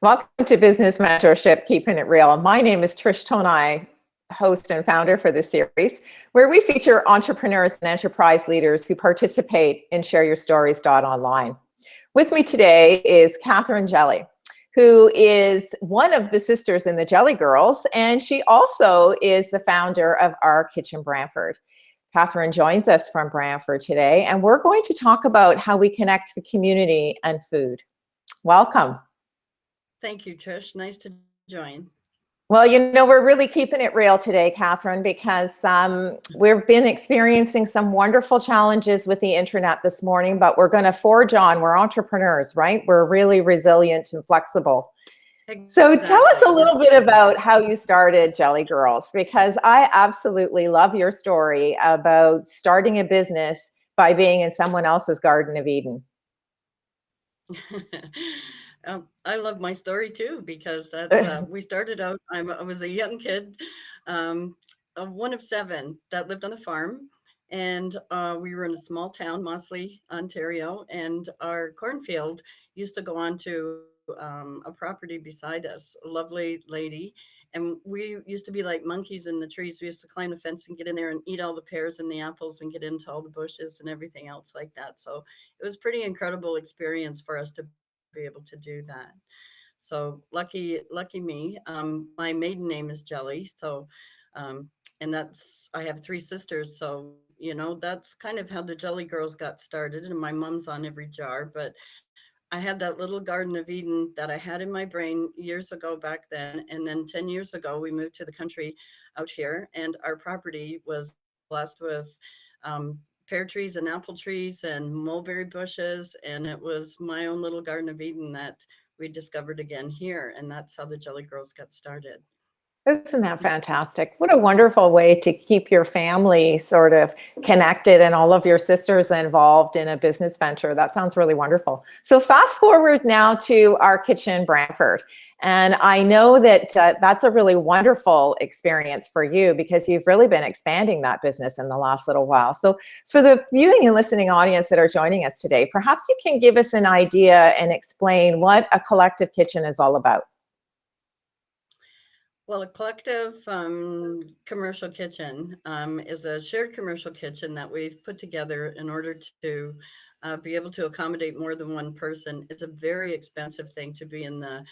Welcome to Business Mentorship Keepin It Real. My name is Trish Tonai, host and founder for this series, where we feature entrepreneurs and enterprise leaders who participate in shareyourstories.online. With me today is Catherine Jelly, who is one of the sisters in the Jelly Girls, and she also is the founder of Our Kitchen Brantford. Catherine joins us from Brantford today, and we're going to talk about how we connect the community and food. Welcome. Thank you, Trish. Nice to join. Well, we're really keeping it real today, Catherine, because we've been experiencing some wonderful challenges with the internet this morning, but we're going to forge on. We're entrepreneurs, right? We're really resilient and flexible. Exactly. So tell us a little bit about how you started Jelly Girls, because I absolutely love your story about starting a business by being in someone else's Garden of Eden. I love my story too, because we started out, I was a young kid, one of seven that lived on the farm. And we were in a small town, Mossley, Ontario, and our cornfield used to go on to a property beside us, a lovely lady. And we used to be like monkeys in the trees. We used to climb the fence and get in there and eat all the pears and the apples and get into all the bushes and everything else like that. So it was pretty incredible experience for us to be able to do that. So lucky me. My maiden name is Jelly. So, and I have three sisters. So, that's kind of how the Jelly Girls got started. And my mom's on every jar. But I had that little Garden of Eden that I had in my brain years ago back then. And then 10 years ago, we moved to the country out here. And our property was blessed with pear trees and apple trees and mulberry bushes. And it was my own little Garden of Eden that we discovered again here. And that's how the Jelly Girls got started. Isn't that fantastic? What a wonderful way to keep your family sort of connected and all of your sisters involved in a business venture. That sounds really wonderful. So fast forward now to Our Kitchen Brantford. And I know that that's a really wonderful experience for you because you've really been expanding that business in the last little while. So for the viewing and listening audience that are joining us today, perhaps you can give us an idea and explain what a collective kitchen is all about. Well, a collective commercial kitchen is a shared commercial kitchen that we've put together in order to be able to accommodate more than one person. It's a very expensive thing to be in the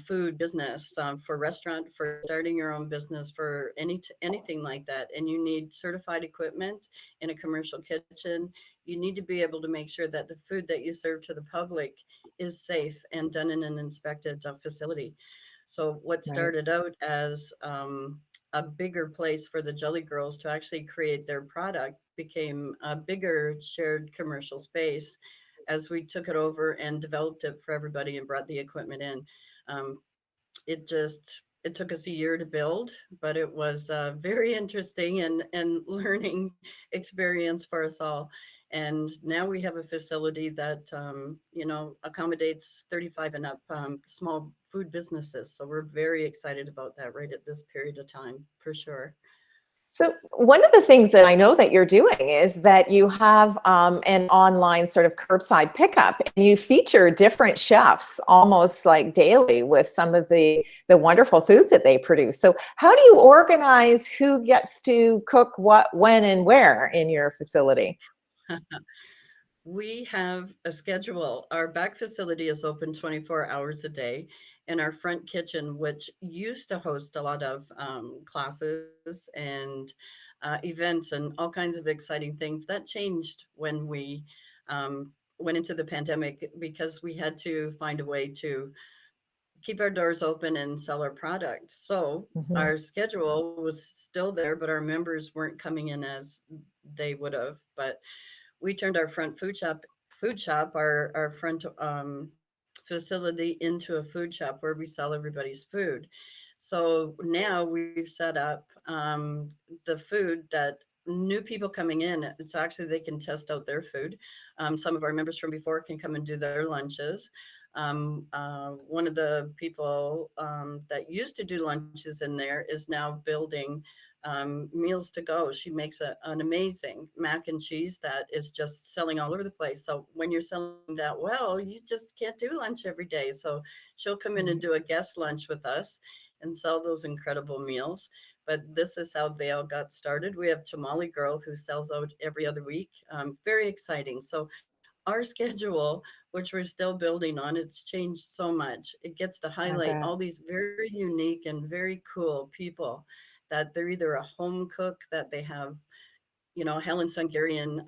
food business, for restaurant, for starting your own business, for anything like that. And you need certified equipment in a commercial kitchen. You need to be able to make sure that the food that you serve to the public is safe and done in an inspected facility. So what started out as a bigger place for the Jelly Girls to actually create their product became a bigger shared commercial space as we took it over and developed it for everybody and brought the equipment in. Um, it took us a year to build, but it was very interesting and learning experience for us all. And now we have a facility that, accommodates 35 and up small food businesses. So we're very excited about that right at this period of time, for sure. So one of the things that I know that you're doing is that you have an online sort of curbside pickup, and you feature different chefs almost like daily with some of the wonderful foods that they produce. So how do you organize who gets to cook what, when, and where in your facility? We have a schedule. Our back facility is open 24 hours a day, and our front kitchen, which used to host a lot of classes and events and all kinds of exciting things, that changed when we went into the pandemic because we had to find a way to keep our doors open and sell our product. So our schedule was still there, but our members weren't coming in as they would have. But we turned our front our front facility into a food shop where we sell everybody's food. So now we've set up the food that new people coming in, it's actually they can test out their food. Some of our members from before can come and do their lunches. One of the people that used to do lunches in there is now building meals to go. She makes an amazing mac and cheese that is just selling all over the place. So when you're selling that well, you just can't do lunch every day. So she'll come in and Right. do a guest lunch with us and sell those incredible meals. But this is how they all got started. We have Tamale Girl who sells out every other week. Very exciting. So our schedule, which we're still building on, it's changed so much. It gets to I highlight bet. all these very unique and very cool people that they're either a home cook, that they have, Helen Sungarian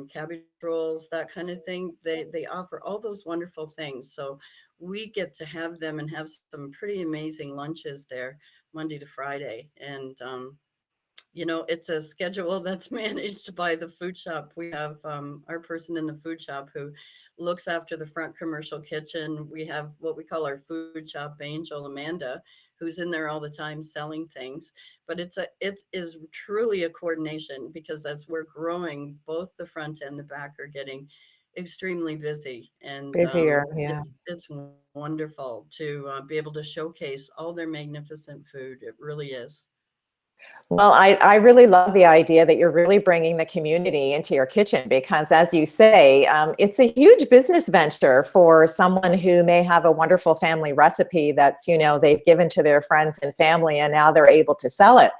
cabbage rolls, that kind of thing. They offer all those wonderful things. So we get to have them and have some pretty amazing lunches there Monday to Friday. And it's a schedule that's managed by the food shop. We have our person in the food shop who looks after the front commercial kitchen. We have what we call our food shop angel, Amanda, who's in there all the time selling things. But it is truly a coordination, because as we're growing, both the front and the back are getting extremely busy, and Busier. Yeah. it's wonderful to be able to showcase all their magnificent food. It really is. Well, I really love the idea that you're really bringing the community into your kitchen because, as you say, it's a huge business venture for someone who may have a wonderful family recipe that's, they've given to their friends and family and now they're able to sell it.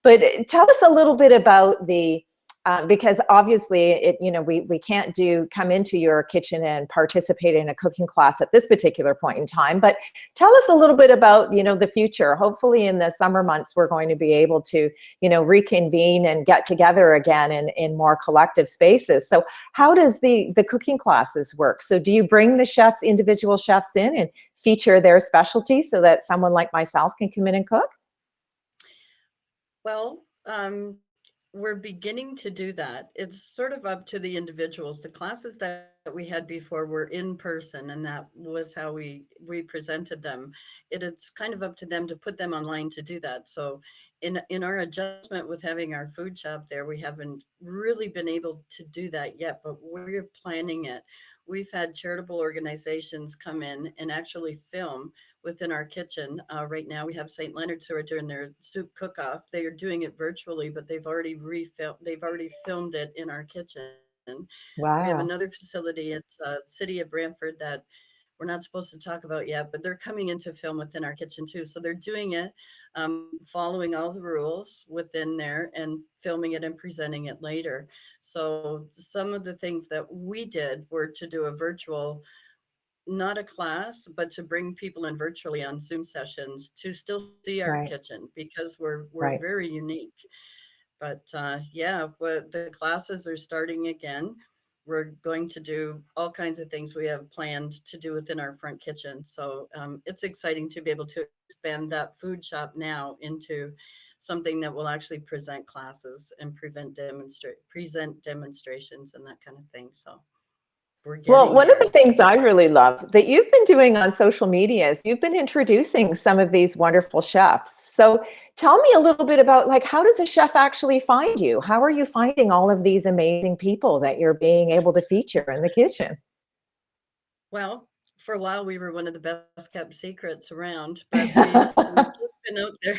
But tell us a little bit about because obviously we can't come into your kitchen and participate in a cooking class at this particular point in time. But tell us a little bit about the future. Hopefully, in the summer months, we're going to be able to reconvene and get together again in more collective spaces. So, how does the cooking classes work? So, do you bring the chefs, individual chefs, in and feature their specialty so that someone like myself can come in and cook? Well, we're beginning to do that. It's sort of up to the individuals. The classes that we had before were in person, and that was how we presented them. It's kind of up to them to put them online to do that. So, in our adjustment with having our food shop there, we haven't really been able to do that yet, but we're planning it. We've had charitable organizations come in and actually film within our kitchen. Right now, we have St. Leonard's who are doing their soup cook-off. They are doing it virtually, but they've already refilmed. They've already filmed it in our kitchen. We have another Wow. facility at City of Brantford that we're not supposed to talk about yet, but they're coming in to film within our kitchen too. So they're doing it, following all the rules within there and filming it and presenting it later. So some of the things that we did were to do a virtual, not a class, but to bring people in virtually on Zoom sessions to still see our Right. kitchen, because we're Right. very unique. But yeah, the classes are starting again. We're going to do all kinds of things we have planned to do within our front kitchen. So it's exciting to be able to expand that food shop now into something that will actually present classes and present demonstrations and that kind of thing. So we're Well, getting one of the there. things I really love that you've been doing on social media is you've been introducing some of these wonderful chefs. So tell me a little bit about like how does a chef actually find you? How are you finding all of these amazing people that you're being able to feature in the kitchen? Well, for a while we were one of the best kept secrets around, but we've just been out there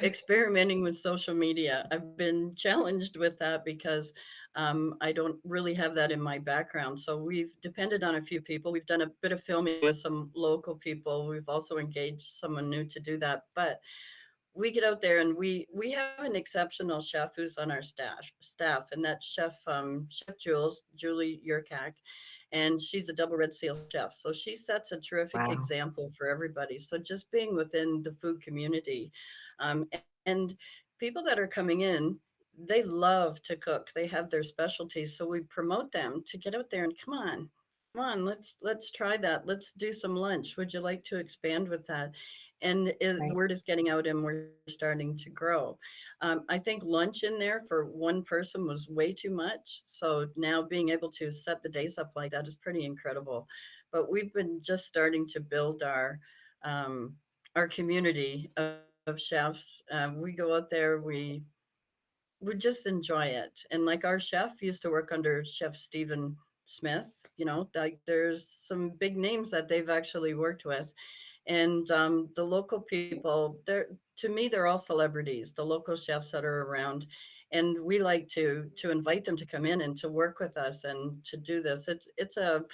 experimenting with social media. I've been challenged with that because I don't really have that in my background. So we've depended on a few people. We've done a bit of filming with some local people. We've also engaged someone new to do that, but we get out there and we have an exceptional chef who's on our staff, and that's Chef Julie Yurkak, and she's a double red seal chef. So she sets a terrific Wow. example for everybody. So just being within the food community, and people that are coming in, they love to cook. They have their specialties, so we promote them to get out there and come on, let's try that. Let's do some lunch. Would you like to expand with that? And Right. word is getting out and we're starting to grow. I think lunch in there for one person was way too much. So now being able to set the days up like that is pretty incredible. But we've been just starting to build our community of chefs. We go out there, we just enjoy it. And like our chef used to work under Chef Stephen Smith, like there's some big names that they've actually worked with. And the local people, they're to to me, they're all celebrities, the local chefs that are around. And we like to invite them to come in and to work with us and to do this. It's a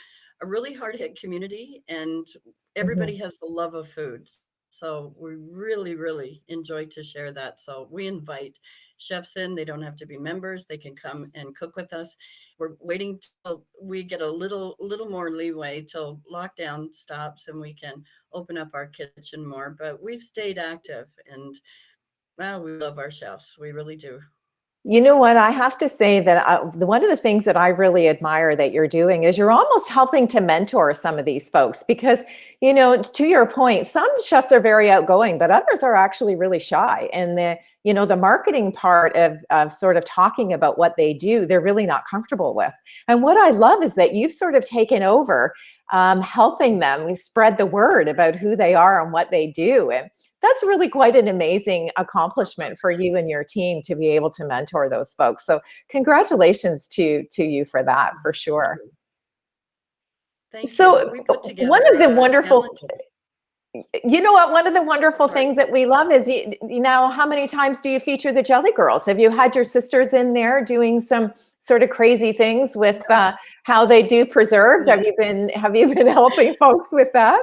really hard hit community, and Mhm. everybody has the love of food. So we really, really enjoy to share that. So we invite chefs in. They don't have to be members. They can come and cook with us. We're waiting till we get a little more leeway till lockdown stops and we can open up our kitchen more. But we've stayed active, and wow, we love our chefs. We really do. You know what? I have to say that one of the things that I really admire that you're doing is you're almost helping to mentor some of these folks because, you know, to your point, some chefs are very outgoing, but others are actually really shy. And the marketing part of sort of talking about what they do, they're really not comfortable with. And what I love is that you've sort of taken over helping them spread the word about who they are and what they do. And that's really quite an amazing accomplishment for you and your team to be able to mentor those folks. So congratulations to you for that, for sure. Thank you. So We put one together of the a wonderful, talent. you know what, one of the wonderful Sorry. things that we love is now, how many times do you feature the Jelly Girls? Have you had your sisters in there doing some sort of crazy things with how they do preserves? No, Have you been helping folks with that?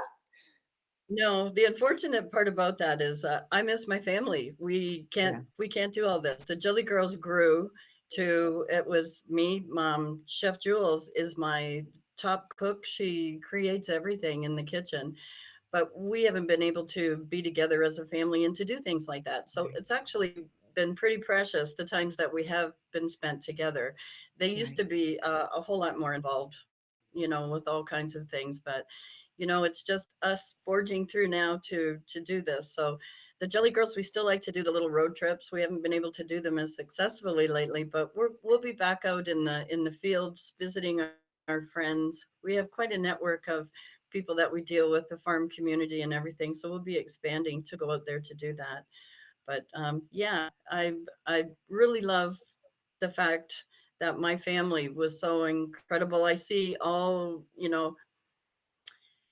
no. The unfortunate part about that is I miss my family. Yeah. We can't do all this. The Jelly Girls grew to it was me, Mom. Chef Jules is my top cook. She creates everything in the kitchen, but we haven't been able to be together as a family and to do things like that. So Right. it's actually been pretty precious the times that we have been spent together. They used Right. to be a whole lot more involved, with all kinds of things, but it's just us forging through now to do this. So the Jelly Girls, we still like to do the little road trips. We haven't been able to do them as successfully lately, but we'll be back out in the fields visiting our friends. We have quite a network of people that we deal with, the farm community and everything. So we'll be expanding to go out there to do that. But yeah, I really love the fact that my family was so incredible. I see all,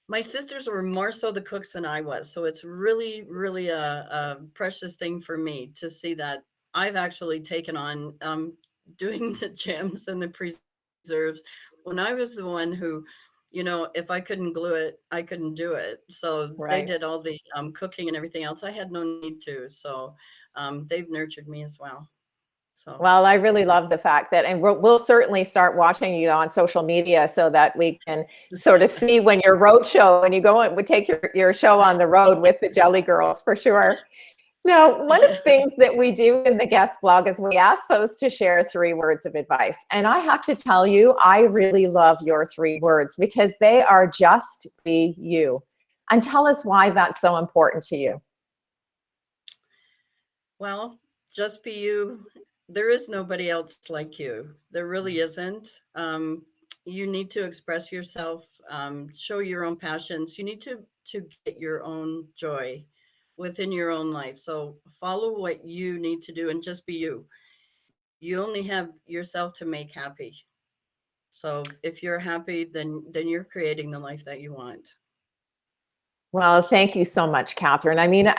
my sisters were more so the cooks than I was. So it's really, really a precious thing for me to see that I've actually taken on doing the jams and the preserves when I was the one who, if I couldn't glue it, I couldn't do it. So they Right. did all the cooking and everything else. I had no need to. So they've nurtured me as well. So Well, I really love the fact that, and we'll certainly start watching you on social media so that we can sort of see when your road show, and you go and we take your show on the road with the Jelly Girls for sure. Now, one of the things that we do in the guest blog is we ask folks to share 3 words of advice. And I have to tell you, I really love your 3 words because they are just be you. And tell us why that's so important to you. well, just be you. There is nobody else like you. There really isn't. You need to express yourself, show your own passions. You need to get your own joy within your own life. So follow what you need to do and just be you. You only have yourself to make happy. So if you're happy, then you're creating the life that you want. Well, thank you so much, Catherine. I mean,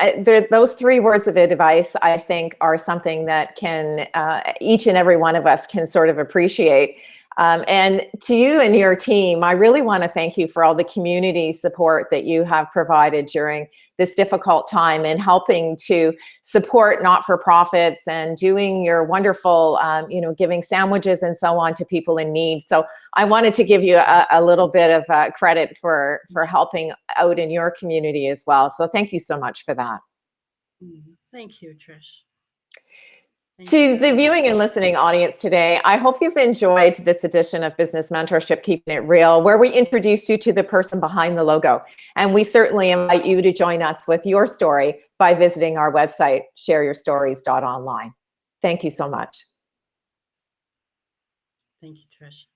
those 3 words of advice, I think, are something that can each and every one of us can sort of appreciate. And to you and your team, I really want to thank you for all the community support that you have provided during this difficult time and helping to support not-for-profits and doing your wonderful, giving sandwiches and so on to people in need. So I wanted to give you a little bit of credit for helping out in your community as well. So thank you so much for that. Thank you, Trish. Thank you To very the much. viewing and listening audience today, I hope you've enjoyed this edition of Business Mentorship Keeping It Real, where we introduce you to the person behind the logo. And we certainly invite you to join us with your story by visiting our website, shareyourstories.online. Thank you so much. Thank you, Trish.